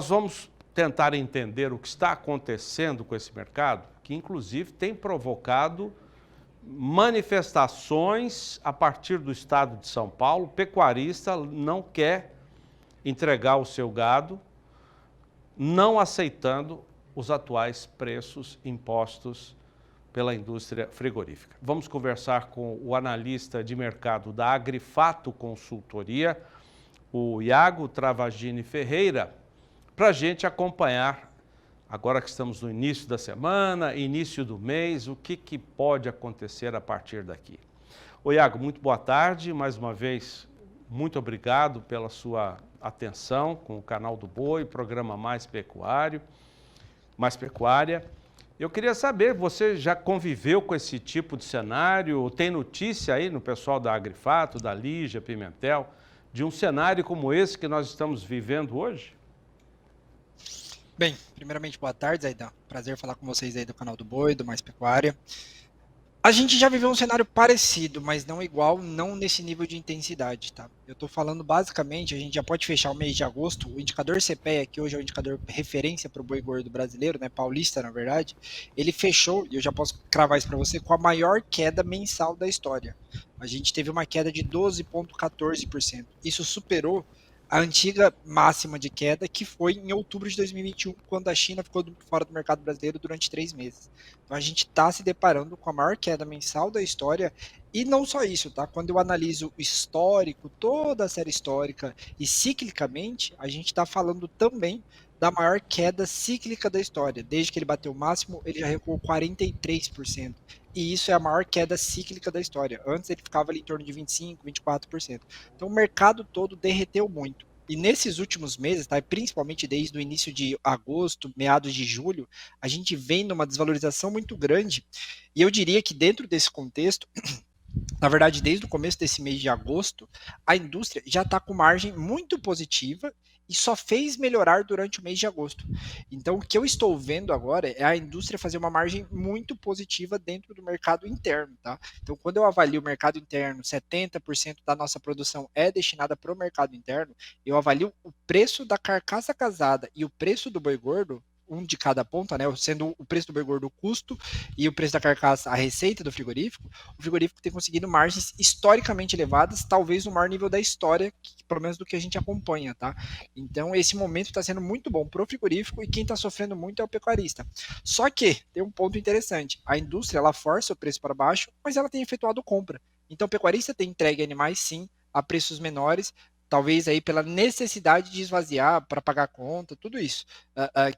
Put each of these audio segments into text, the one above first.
nós vamos tentar entender o que está acontecendo com esse mercado, que inclusive tem provocado manifestações a partir do estado de São Paulo. O pecuarista não quer entregar o seu gado, não aceitando os atuais preços impostos pela indústria frigorífica. Vamos conversar com o analista de mercado da Agrifato Consultoria, o Iago Travagini Ferreira, para a gente acompanhar, agora que estamos no início da semana, início do mês, o que pode acontecer a partir daqui. Ô Iago, muito boa tarde, mais uma vez, muito obrigado pela sua atenção com o canal do Boi, programa Mais Pecuária. Eu queria saber, você já conviveu com esse tipo de cenário? Tem notícia aí no pessoal da Agrifato, da Lígia, Pimentel, de um cenário como esse que nós estamos vivendo hoje? Bem, primeiramente, boa tarde, Zaidan. Prazer falar com vocês aí do canal do Boi, do Mais Pecuária. A gente já viveu um cenário parecido, mas não igual, não nesse nível de intensidade, tá? Eu tô falando basicamente, a gente já pode fechar o mês de agosto, o indicador CPEA, que hoje é o indicador referência para o boi gordo brasileiro, né, paulista na verdade, ele fechou, e eu já posso cravar isso para você, com a maior queda mensal da história. A gente teve uma queda de 12,14%. Isso superou a antiga máxima de queda, que foi em outubro de 2021, quando a China ficou fora do mercado brasileiro durante 3 meses. Então a gente está se deparando com a maior queda mensal da história, e não só isso, tá? Quando eu analiso o histórico, toda a série histórica e ciclicamente, a gente está falando também da maior queda cíclica da história. Desde que ele bateu o máximo, ele já recuou 43%. E isso é a maior queda cíclica da história. Antes ele ficava ali em torno de 25%, 24%. Então o mercado todo derreteu muito. E nesses últimos meses, tá, principalmente desde o início de agosto, meados de julho, a gente vem numa desvalorização muito grande. E eu diria que dentro desse contexto, na verdade, desde o começo desse mês de agosto, a indústria já está com margem muito positiva e só fez melhorar durante o mês de agosto. Então, o que eu estou vendo agora é a indústria fazer uma margem muito positiva dentro do mercado interno, tá? Então, quando eu avalio o mercado interno, 70% da nossa produção é destinada para o mercado interno, eu avalio o preço da carcaça casada e o preço do boi gordo, um de cada ponta, né? Sendo o preço do boi gordo o custo e o preço da carcaça a receita do frigorífico, o frigorífico tem conseguido margens historicamente elevadas, talvez no maior nível da história, pelo menos do que a gente acompanha, tá? Então, esse momento está sendo muito bom para o frigorífico e quem está sofrendo muito é o pecuarista. Só que tem um ponto interessante: a indústria ela força o preço para baixo, mas ela tem efetuado compra. Então, o pecuarista tem entregue animais, sim, a preços menores, talvez aí pela necessidade de esvaziar para pagar a conta, tudo isso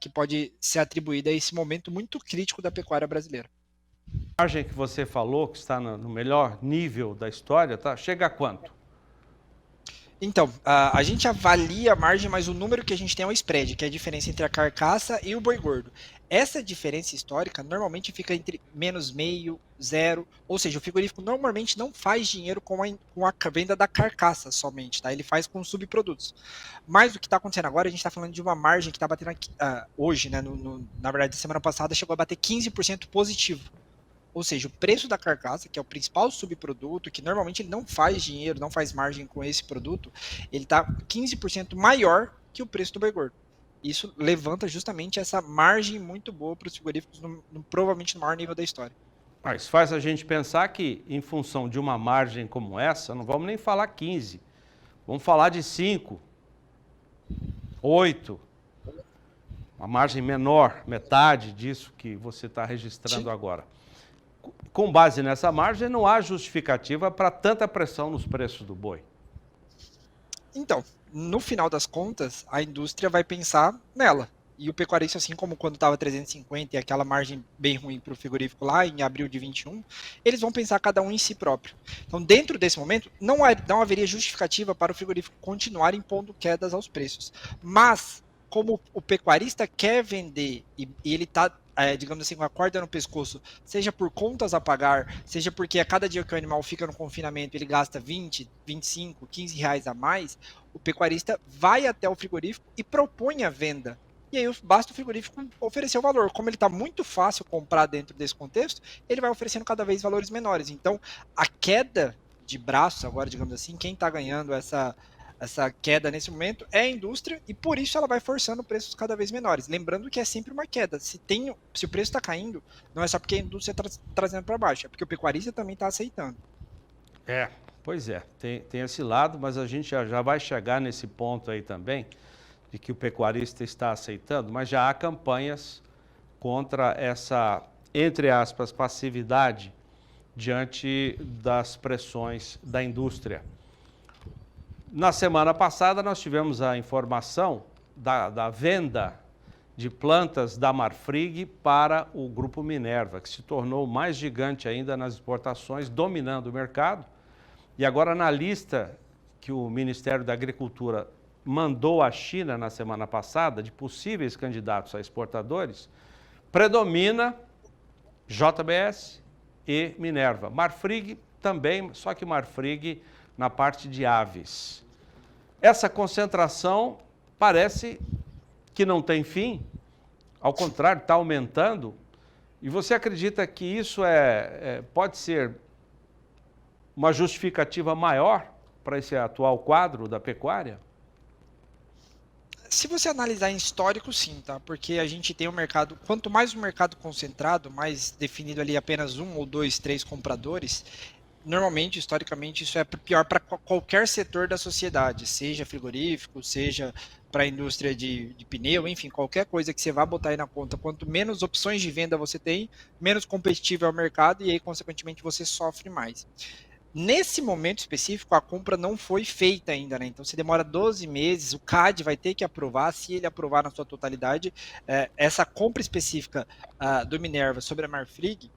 que pode ser atribuído a esse momento muito crítico da pecuária brasileira. A margem que você falou, que está no melhor nível da história, tá? Chega a quanto? Então, a gente avalia a margem, mas o número que a gente tem é o spread, que é a diferença entre a carcaça e o boi gordo. Essa diferença histórica normalmente fica entre menos meio, zero, ou seja, o frigorífico normalmente não faz dinheiro com a venda da carcaça somente, tá? Ele faz com subprodutos. Mas o que está acontecendo agora, a gente está falando de uma margem que está batendo aqui, hoje, né? Na verdade, semana passada chegou a bater 15% positivo. Ou seja, o preço da carcaça, que é o principal subproduto, que normalmente ele não faz dinheiro, não faz margem com esse produto, ele está 15% maior que o preço do boi gordo. Isso levanta justamente essa margem muito boa para os frigoríficos, provavelmente no maior nível da história. Isso faz a gente pensar que, em função de uma margem como essa, não vamos nem falar 15, vamos falar de 5, 8, uma margem menor, metade disso que você está registrando agora. Com base nessa margem, não há justificativa para tanta pressão nos preços do boi. Então, no final das contas, a indústria vai pensar nela. E o pecuarista, assim como quando estava 350 e aquela margem bem ruim para o frigorífico lá em abril de 21, eles vão pensar cada um em si próprio. Então, dentro desse momento, não haveria justificativa para o frigorífico continuar impondo quedas aos preços. Mas, como o pecuarista quer vender e ele está digamos assim, com a corda no pescoço, seja por contas a pagar, seja porque a cada dia que o animal fica no confinamento ele gasta 20, 25, 15 reais a mais, o pecuarista vai até o frigorífico e propõe a venda. E aí basta o frigorífico oferecer o valor. Como ele está muito fácil comprar dentro desse contexto, ele vai oferecendo cada vez valores menores. Então, a queda de braço, agora, digamos assim, quem está ganhando essa queda nesse momento é a indústria e por isso ela vai forçando preços cada vez menores. Lembrando que é sempre uma queda. Se o preço está caindo, não é só porque a indústria está trazendo para baixo, é porque o pecuarista também está aceitando. É, pois é, tem esse lado, mas a gente já vai chegar nesse ponto aí também, de que o pecuarista está aceitando, mas já há campanhas contra essa, entre aspas, passividade diante das pressões da indústria. Na semana passada, nós tivemos a informação da venda de plantas da Marfrig para o Grupo Minerva, que se tornou mais gigante ainda nas exportações, dominando o mercado. E agora, na lista que o Ministério da Agricultura mandou à China na semana passada, de possíveis candidatos a exportadores, predomina JBS e Minerva. Marfrig também, só que Marfrig na parte de aves. Essa concentração parece que não tem fim, ao contrário, está aumentando. E você acredita que isso pode ser uma justificativa maior para esse atual quadro da pecuária? Se você analisar em histórico, sim, tá? Porque a gente tem um mercado, quanto mais um mercado concentrado, mais definido ali apenas um ou dois, três compradores, normalmente, historicamente, isso é pior para qualquer setor da sociedade, seja frigorífico, seja para a indústria de pneu, enfim, qualquer coisa que você vá botar aí na conta. Quanto menos opções de venda você tem, menos competitivo é o mercado e aí, consequentemente, você sofre mais. Nesse momento específico, a compra não foi feita ainda, né? Então, se demora 12 meses, o CAD vai ter que aprovar. Se ele aprovar na sua totalidade, essa compra específica do Minerva sobre a Marfrig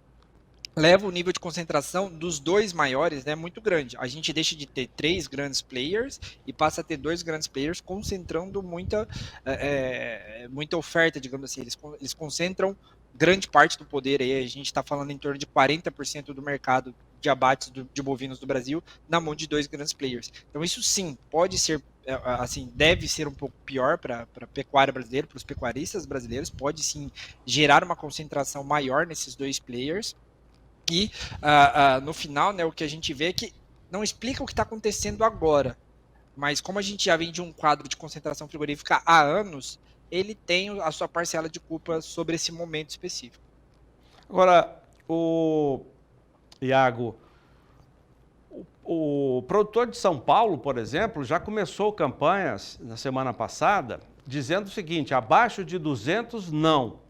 leva o nível de concentração dos dois maiores, né, muito grande. A gente deixa de ter três grandes players e passa a ter dois grandes players concentrando muita oferta, digamos assim. Eles concentram grande parte do poder aí. A gente está falando em torno de 40% do mercado de abates de bovinos do Brasil na mão de dois grandes players. Então isso sim pode ser assim, deve ser um pouco pior para a pecuária brasileira, para os pecuaristas brasileiros, pode sim gerar uma concentração maior nesses dois players. E no final, né, o que a gente vê é que não explica o que está acontecendo agora, mas como a gente já vem de um quadro de concentração frigorífica há anos, ele tem a sua parcela de culpa sobre esse momento específico. Agora, o Iago, o produtor de São Paulo, por exemplo, já começou campanhas na semana passada dizendo o seguinte: abaixo de 200 não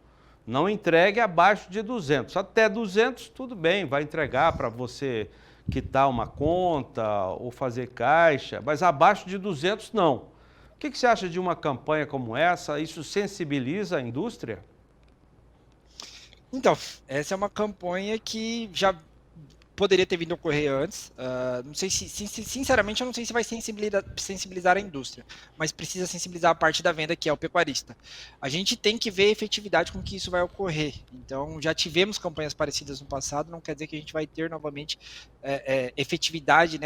entregue abaixo de 200. Até 200 tudo bem, vai entregar para você quitar uma conta ou fazer caixa, mas abaixo de 200 não. O que você acha de uma campanha como essa? Isso sensibiliza a indústria? Então, essa é uma campanha que já poderia ter vindo a ocorrer antes. Não sei sinceramente, eu não sei se vai sensibilizar a indústria, mas precisa sensibilizar a parte da venda, que é o pecuarista. A gente tem que ver a efetividade com que isso vai ocorrer. Então, já tivemos campanhas parecidas no passado, não quer dizer que a gente vai ter novamente efetividade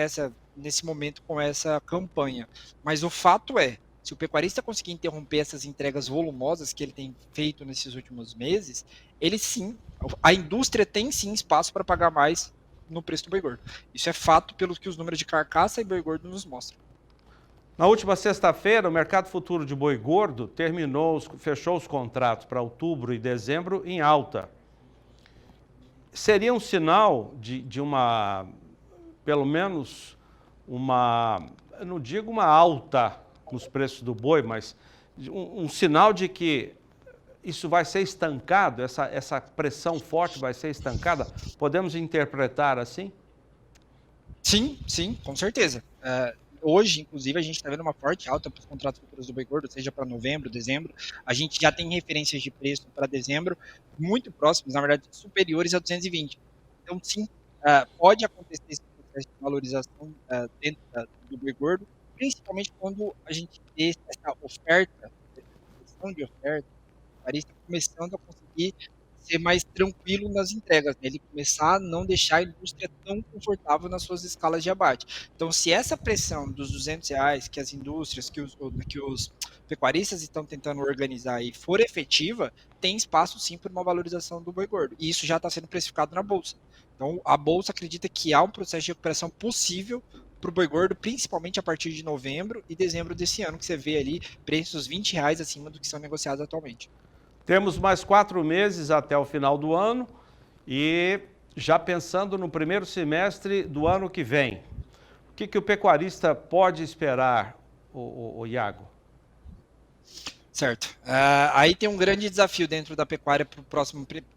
nesse momento com essa campanha. Mas o fato é, se o pecuarista conseguir interromper essas entregas volumosas que ele tem feito nesses últimos meses, ele sim, a indústria tem sim espaço para pagar mais no preço do boi gordo. Isso é fato pelo que os números de carcaça e boi gordo nos mostram. Na última sexta-feira, o mercado futuro de boi gordo fechou os contratos para outubro e dezembro em alta. Seria um sinal de uma, pelo menos uma, eu não digo uma alta nos preços do boi, mas um sinal de que isso vai ser estancado, essa pressão forte vai ser estancada? Podemos interpretar assim? Sim, com certeza. Hoje, inclusive, a gente está vendo uma forte alta para os contratos futuros do boi gordo, seja para novembro, dezembro. A gente já tem referências de preço para dezembro muito próximos, na verdade, superiores a 220. Então, sim, pode acontecer esse processo de valorização dentro do boi gordo, principalmente quando a gente vê essa oferta, essa questão de oferta, o pecuarista começando a conseguir ser mais tranquilo nas entregas, né? Ele começar a não deixar a indústria tão confortável nas suas escalas de abate. Então, se essa pressão dos R$ 200 que as indústrias, que os pecuaristas estão tentando organizar aí for efetiva, tem espaço sim para uma valorização do boi gordo. E isso já está sendo precificado na Bolsa. Então, a Bolsa acredita que há um processo de recuperação possível para o boi gordo, principalmente a partir de novembro e dezembro desse ano, que você vê ali preços R$ 20 acima do que são negociados atualmente. Temos mais 4 meses até o final do ano e já pensando no primeiro semestre do ano que vem, o que o pecuarista pode esperar, o Iago? Certo. Aí tem um grande desafio dentro da pecuária para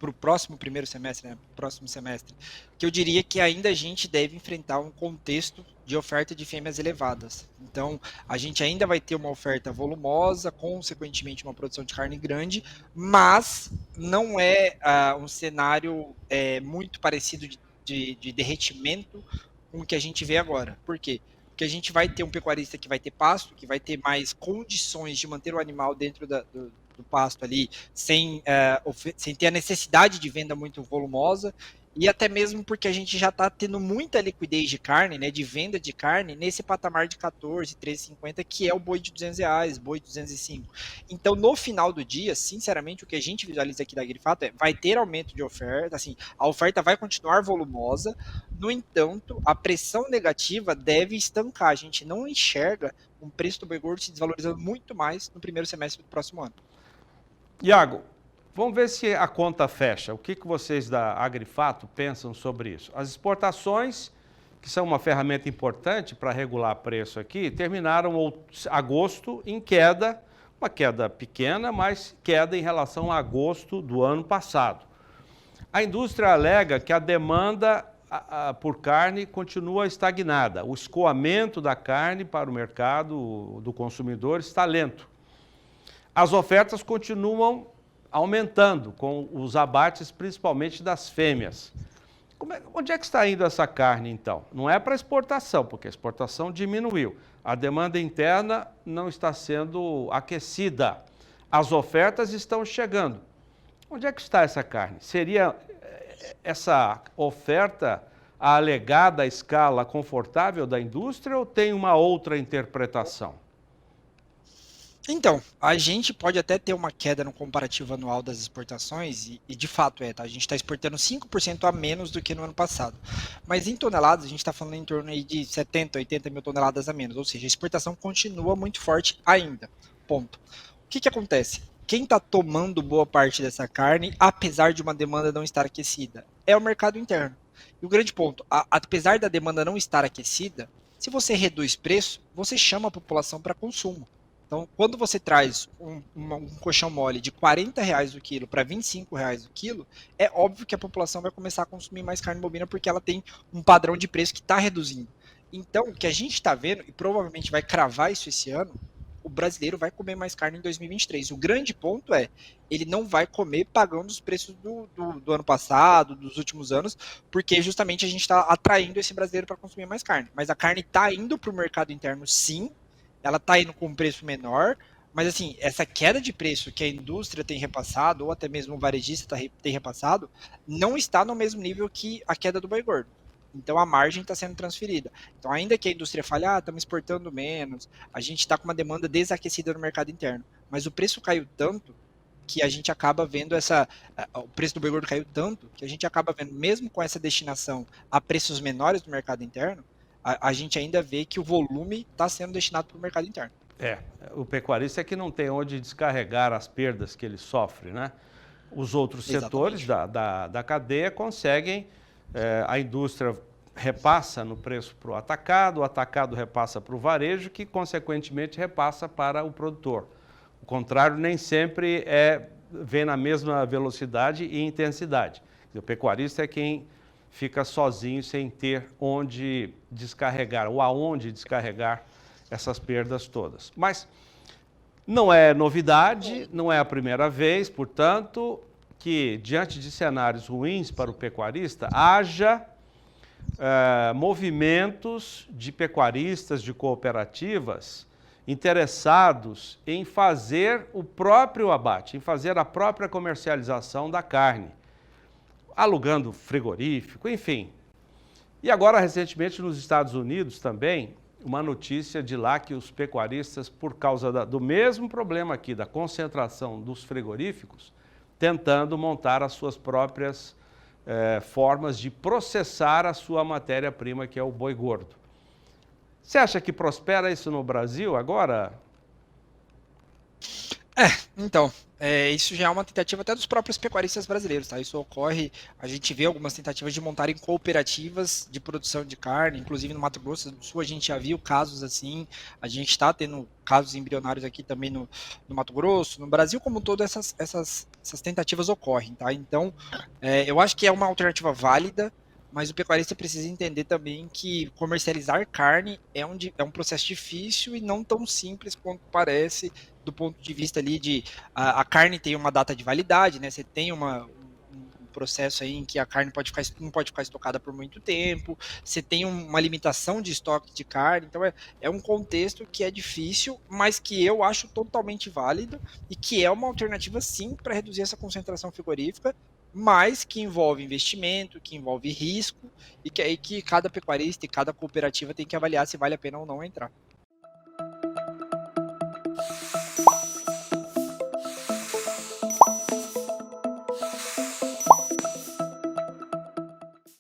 o próximo primeiro semestre, né? Próximo semestre, que eu diria que ainda a gente deve enfrentar um contexto de oferta de fêmeas elevadas. Então, a gente ainda vai ter uma oferta volumosa, consequentemente uma produção de carne grande, mas não é um cenário muito parecido de derretimento com o que a gente vê agora. Por quê? Porque a gente vai ter um pecuarista que vai ter pasto, que vai ter mais condições de manter o animal dentro do pasto ali, sem ter a necessidade de venda muito volumosa, e até mesmo porque a gente já está tendo muita liquidez de carne, né, de venda de carne, nesse patamar de 14, 13,50, que é o boi de R$ 200, boi de 205. Então, no final do dia, sinceramente, o que a gente visualiza aqui da Agrifato vai ter aumento de oferta, assim, a oferta vai continuar volumosa. No entanto, a pressão negativa deve estancar. A gente não enxerga um preço do boi gordo se desvalorizando muito mais no primeiro semestre do próximo ano. Iago, vamos ver se a conta fecha. O que vocês da Agrifato pensam sobre isso? As exportações, que são uma ferramenta importante para regular preço aqui, terminaram agosto em queda, uma queda pequena, mas queda em relação a agosto do ano passado. A indústria alega que a demanda por carne continua estagnada. O escoamento da carne para o mercado do consumidor está lento. As ofertas continuam aumentando, com os abates principalmente das fêmeas. Onde é que está indo essa carne, então? Não é para exportação, porque a exportação diminuiu. A demanda interna não está sendo aquecida. As ofertas estão chegando. Onde é que está essa carne? Seria essa oferta a alegada escala confortável da indústria ou tem uma outra interpretação? Então, a gente pode até ter uma queda no comparativo anual das exportações, e de fato tá? A gente está exportando 5% a menos do que no ano passado. Mas em toneladas, a gente está falando em torno aí de 70, 80 mil toneladas a menos, ou seja, a exportação continua muito forte ainda. Ponto. O que acontece? Quem está tomando boa parte dessa carne, apesar de uma demanda não estar aquecida, é o mercado interno. E o grande ponto, apesar da demanda não estar aquecida, se você reduz preço, você chama a população para consumo. Então, quando você traz um colchão mole de R$ 40 o quilo para R$ 25 o quilo, é óbvio que a população vai começar a consumir mais carne bovina porque ela tem um padrão de preço que está reduzindo. Então, o que a gente está vendo, e provavelmente vai cravar isso esse ano, o brasileiro vai comer mais carne em 2023. O grande ponto é, ele não vai comer pagando os preços do ano passado, dos últimos anos, porque justamente a gente está atraindo esse brasileiro para consumir mais carne. Mas a carne está indo para o mercado interno, sim, ela está indo com um preço menor, mas assim, essa queda de preço que a indústria tem repassado, ou até mesmo o varejista tem repassado, não está no mesmo nível que a queda do boi gordo. Então a margem está sendo transferida. Então, ainda que a indústria fale, estamos exportando menos, a gente está com uma demanda desaquecida no mercado interno, mas o preço caiu tanto que a gente acaba vendo o preço do boi gordo caiu tanto que a gente acaba vendo, mesmo com essa destinação a preços menores do mercado interno, a gente ainda vê que o volume está sendo destinado para o mercado interno. O pecuarista é que não tem onde descarregar as perdas que ele sofre, né? Os outros setores da cadeia conseguem, a indústria repassa no preço para o atacado repassa para o varejo, que consequentemente repassa para o produtor. O contrário nem sempre vem na mesma velocidade e intensidade. O pecuarista é quem fica sozinho sem ter onde descarregar ou aonde descarregar essas perdas todas. Mas não é novidade, não é a primeira vez, portanto, que diante de cenários ruins para o pecuarista, haja movimentos de pecuaristas, de cooperativas, interessados em fazer o próprio abate, em fazer a própria comercialização da carne, alugando frigorífico, enfim. E agora, recentemente, nos Estados Unidos também, uma notícia de lá que os pecuaristas, por causa do mesmo problema aqui, da concentração dos frigoríficos, tentando montar as suas próprias formas de processar a sua matéria-prima, que é o boi gordo. Você acha que prospera isso no Brasil agora? Então, isso já é uma tentativa até dos próprios pecuaristas brasileiros, tá? Isso ocorre, a gente vê algumas tentativas de montarem cooperativas de produção de carne, inclusive no Mato Grosso do Sul a gente já viu casos assim, a gente está tendo casos embrionários aqui também no Mato Grosso, no Brasil como um todo essas tentativas ocorrem, tá? Então, eu acho que é uma alternativa válida, mas o pecuarista precisa entender também que comercializar carne é um processo difícil e não tão simples quanto parece, do ponto de vista ali de a carne tem uma data de validade, né? Você tem um processo aí em que a carne não pode ficar estocada por muito tempo, você tem uma limitação de estoque de carne, então é um contexto que é difícil, mas que eu acho totalmente válido e que é uma alternativa sim para reduzir essa concentração frigorífica, mas que envolve investimento, que envolve risco, e que aí que cada pecuarista e cada cooperativa tem que avaliar se vale a pena ou não entrar.